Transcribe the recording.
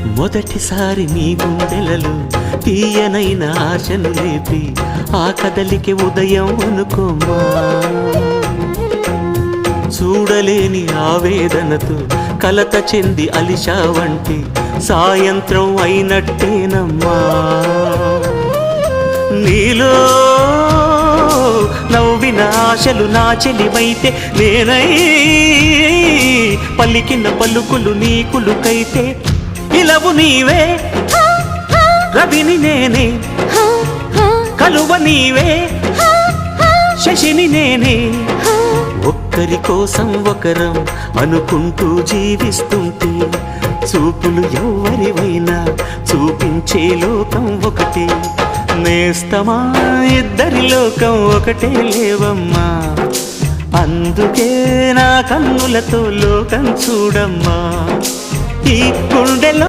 మొదటిసారి నీ గుండెలలో తీయనైన ఆశను లేపి ఆ కదలికి ఉదయం అనుకోమా. చూడలేని ఆవేదనతో కలత చెంది అలిశావంటి సాయంత్రం అయినట్టేనమ్మా. నీలో నవ్విన ఆశలు నా చెలివైతే నేనై పలికిన పలుకులు నీకులుకైతే ఇలవు నీవే రవిని నేనే కలువ నీవే శశిని నేనే. ఒక్కరి కోసం ఒకరం అనుకుంటూ జీవిస్తుంటే చూపులు ఎవరివైనా చూపించే లోకం ఒకటే. నేస్తమా ఇద్దరి లోకం ఒకటే లేవమ్మా. అందుకే నా కన్నులతో లోకం చూడమ్మా. ఈ గుండెలో